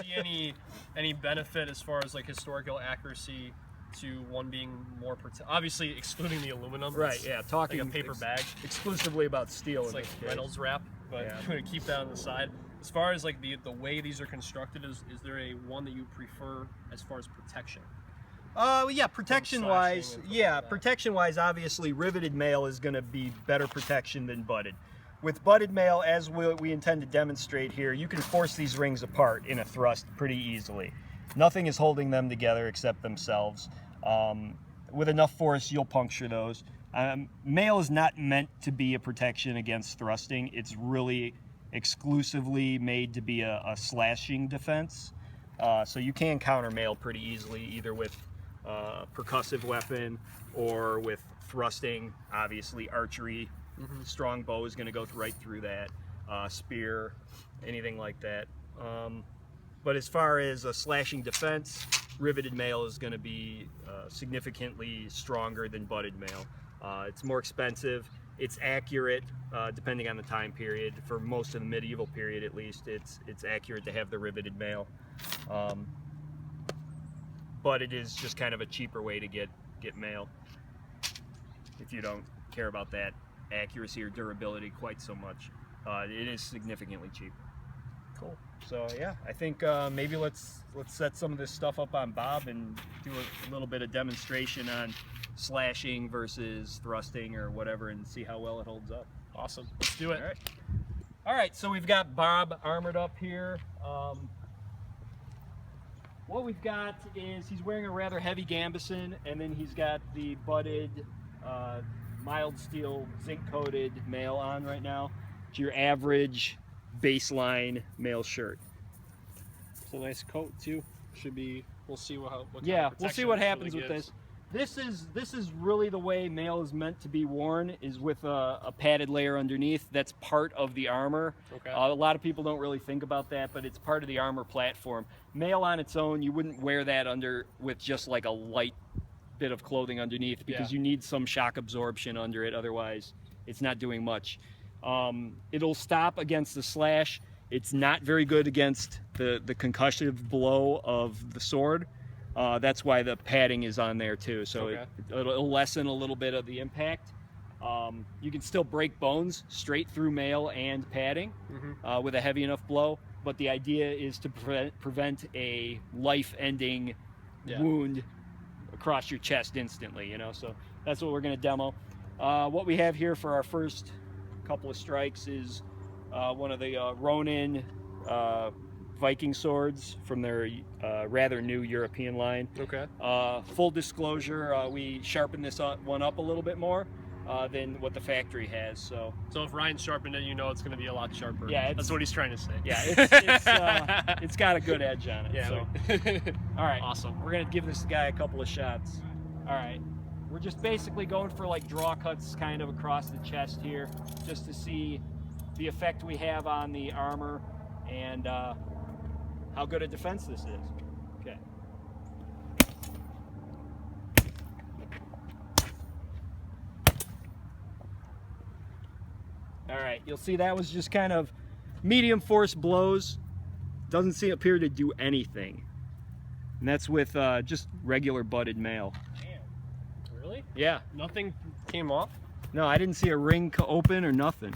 see any benefit as far as like historical accuracy to one being more obviously excluding the aluminum? Right. Yeah. Talking like a paper bag exclusively about steel. It's like Reynolds wrap, but yeah. I'm going to keep that on the side. As far as like the way these are constructed, is there a one that you prefer as far as protection? Yeah, protection-wise, obviously riveted mail is going to be better protection than budded. With budded mail, as we intend to demonstrate here, you can force these rings apart in a thrust pretty easily. Nothing is holding them together except themselves. With enough force, you'll puncture those. Mail is not meant to be a protection against thrusting. It's really exclusively made to be a slashing defense. So you can counter mail pretty easily, either with percussive weapon or with thrusting. Obviously archery, strong bow is going to go right through that, spear, anything like that. But as far as a slashing defense, riveted mail is going to be significantly stronger than budded mail. It's more expensive, it's accurate depending on the time period. For most of the medieval period at least, it's accurate to have the riveted mail. But it is just kind of a cheaper way to get mail if you don't care about that accuracy or durability quite so much. It is significantly cheaper. Cool. So yeah, I think maybe let's set some of this stuff up on Bob and do a little bit of demonstration on slashing versus thrusting or whatever, and see how well it holds up. Awesome. Let's do it. All right. So we've got Bob armored up here. What we've got is he's wearing a rather heavy gambeson, and then he's got the budded, mild steel, zinc-coated mail on right now. It's your average baseline mail shirt. It's a nice coat too. Should be. We'll see what we'll see what happens with this. This is really the way mail is meant to be worn, is with a padded layer underneath. That's part of the armor. Okay. A lot of people don't really think about that, but it's part of the armor platform. Mail on its own, you wouldn't wear that under with just like a light bit of clothing underneath, because you need some shock absorption under it. Otherwise, it's not doing much. It'll stop against the slash. It's not very good against the concussive blow of the sword. That's why the padding is on there too, so it'll lessen a little bit of the impact. You can still break bones straight through mail and padding with a heavy enough blow, but the idea is to prevent a life-ending wound across your chest instantly, so that's what we're going to demo. What we have here for our first couple of strikes is one of the Ronin Viking swords from their rather new European line. Okay. Full disclosure, we sharpened this one up a little bit more than what the factory has. So if Ryan sharpened it, it's going to be a lot sharper. Yeah, that's what he's trying to say. Yeah, it's got a good edge on it. Yeah. So. All right. Awesome. We're going to give this guy a couple of shots. All right. We're just basically going for like draw cuts kind of across the chest here, just to see the effect we have on the armor and how good a defense this is. Okay. All right, you'll see that was just kind of medium force blows. Doesn't appear to do anything. And that's with just regular budded mail. Damn. Really? Yeah. Nothing came off? No, I didn't see a ring open or nothing.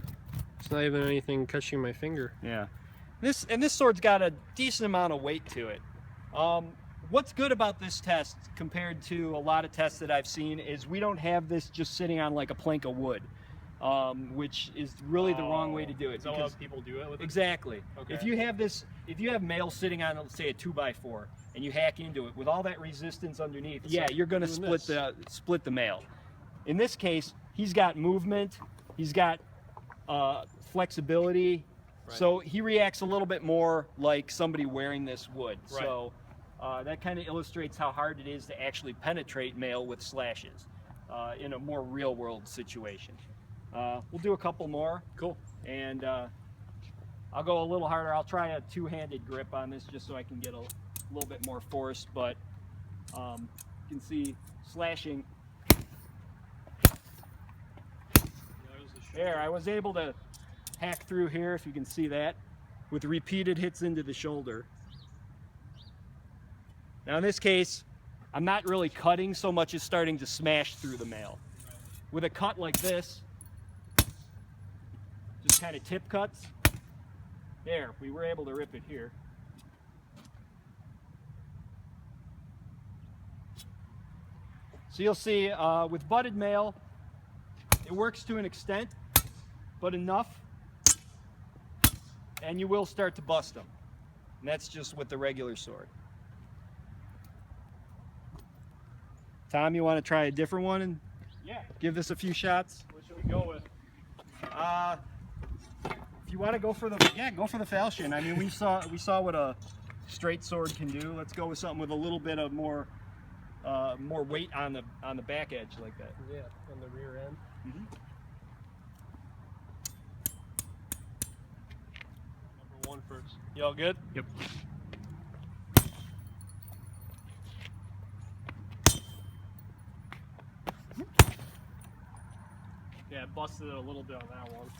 It's not even anything catching my finger. Yeah. This sword's got a decent amount of weight to it. What's good about this test compared to a lot of tests that I've seen is we don't have this just sitting on like a plank of wood, which is really the wrong way to do it. Is that what people do it with? Exactly. Okay. If you have mail sitting on, let's say, a 2x4, and you hack into it with all that resistance underneath, you're going to split the mail. In this case, he's got movement, he's got flexibility. Right. So he reacts a little bit more like somebody wearing this would. Right. So that kind of illustrates how hard it is to actually penetrate mail with slashes in a more real-world situation. We'll do a couple more. Cool. And I'll go a little harder. I'll try a two-handed grip on this just so I can get a little bit more force. But you can see slashing. There, I was able to hack through here, if you can see that, with repeated hits into the shoulder. Now in this case, I'm not really cutting so much as starting to smash through the mail. With a cut like this, just kind of tip cuts. There, we were able to rip it here. So you'll see with budded mail, it works to an extent, but enough, and you will start to bust them. And that's just with the regular sword. Tom, you want to try a different one and give this a few shots? What should we go with? If you want to go for the go for the falchion. I mean, we saw what a straight sword can do. Let's go with something with a little bit of more weight on the back edge like that. Yeah, on the rear end. Mm-hmm. Number 1 first. You all good? Yep. Yeah, busted it a little bit on that one.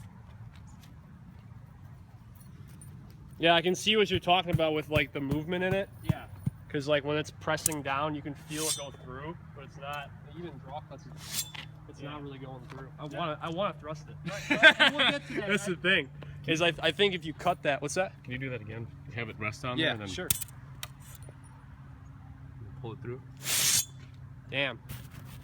Yeah, I can see what you're talking about with like the movement in it. Yeah. Because like when it's pressing down, you can feel it go through, but it's not. Even draw cuts, it's not really going through. I want to thrust it. Right, we'll get to that. That's the thing. Is I think if you cut that, what's that? Can you do that again? Have it rest on there and then sure. pull it through? Damn.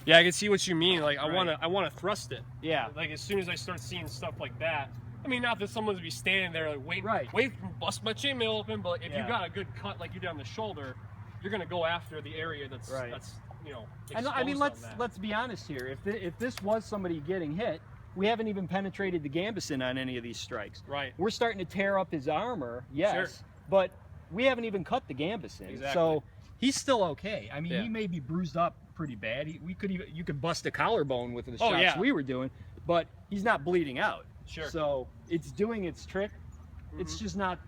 Yeah, I can see what you mean. Like Right. I want to thrust it. Yeah. Like as soon as I start seeing stuff like that. I mean, not that someone's be standing there like wait, bust my chainmail open, but if you got a good cut like you did on the shoulder, you're gonna go after the area that's you know. I mean, exposed on that. let's be honest here. If this was somebody getting hit, we haven't even penetrated the gambeson on any of these strikes. Right. We're starting to tear up his armor, yes, Sure. but we haven't even cut the gambeson. Exactly. So he's still okay. I mean, Yeah. he may be bruised up pretty bad. You could bust a collarbone with the Oh, shots yeah. we were doing, but he's not bleeding out. Sure. So it's doing its trick. It's just not.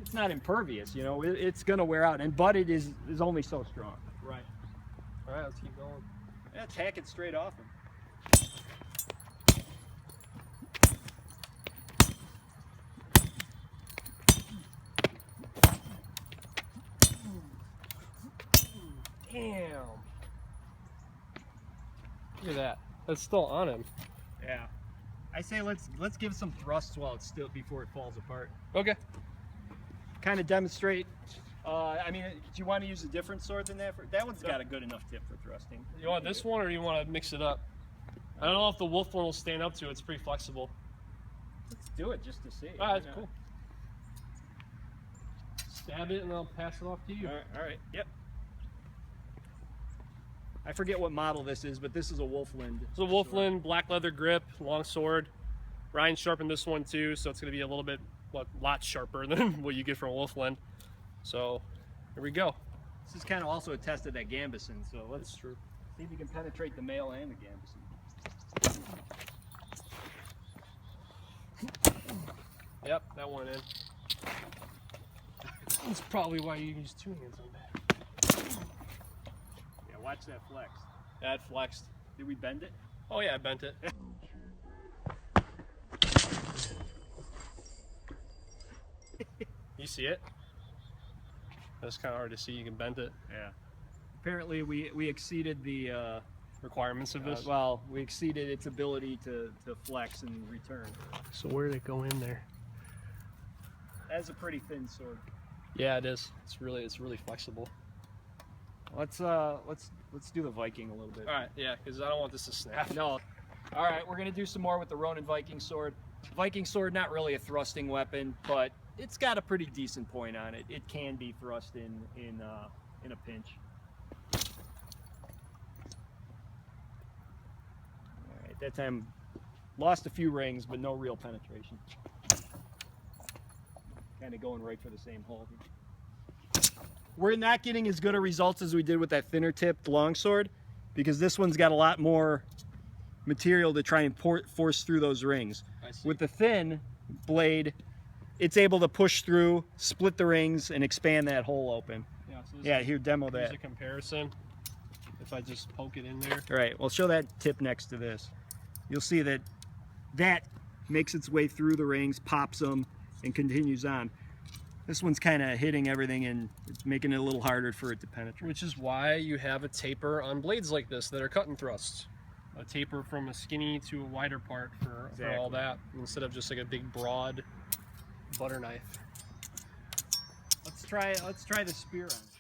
It's not impervious. You know, it's gonna wear out. And budded is only so strong. Right. All right, let's keep going. Yeah, tack it straight off him. Damn. Look at that. That's still on him. Yeah. I say let's give some thrusts while it's still before it falls apart. Okay. Kind of demonstrate. I mean, do you want to use a different sword than that? That one's got a good enough tip for thrusting. You want this one or you want to mix it up? I don't know if the wolf one will stand up to it. It's pretty flexible. Let's do it just to see. All right, cool. Stab it and I'll pass it off to you. All right. Yep. I forget what model this is, but this is a Wolfland. It's a Wolfland, black leather grip, long sword. Ryan sharpened this one too, so it's going to be a little bit, lot sharper than what you get from a Wolfland. So, here we go. This is kind of also a test of that gambeson, so let's see if you can penetrate the male and the gambeson. Yep, that went in. That's probably why you use 2 hands on that. Yeah, watch that flex. That flexed. Did we bend it? Oh yeah, I bent it. You see it? That's kind of hard to see. You can bend it. Yeah. Apparently, we exceeded the Requirements of this. well, we exceeded its ability to flex and return. So where did it go in there? That's a pretty thin sword. Yeah, it is. It's really flexible. Let's do the Viking a little bit. All right, yeah, because I don't want this to snap. No. All right, we're gonna do some more with the Ronin Viking sword. Viking sword, not really a thrusting weapon, but it's got a pretty decent point on it. It can be thrust in a pinch. All right, that time lost a few rings, but no real penetration. Kind of going right for the same hole. We're not getting as good a results as we did with that thinner tipped longsword, because this one's got a lot more material to try and force through those rings. With the thin blade, it's able to push through, split the rings, and expand that hole open. Yeah, so Yeah, here, demo here's that. a comparison. If I just poke it in there. All right, well, show that tip next to this. You'll see that that makes its way through the rings, pops them, and continues on. This one's kind of hitting everything and it's making it a little harder for it to penetrate. Which is why you have a taper on blades like this that are cut and thrust. A taper from a skinny to a wider part for all that, instead of just like a big broad butter knife. Let's try the spear on.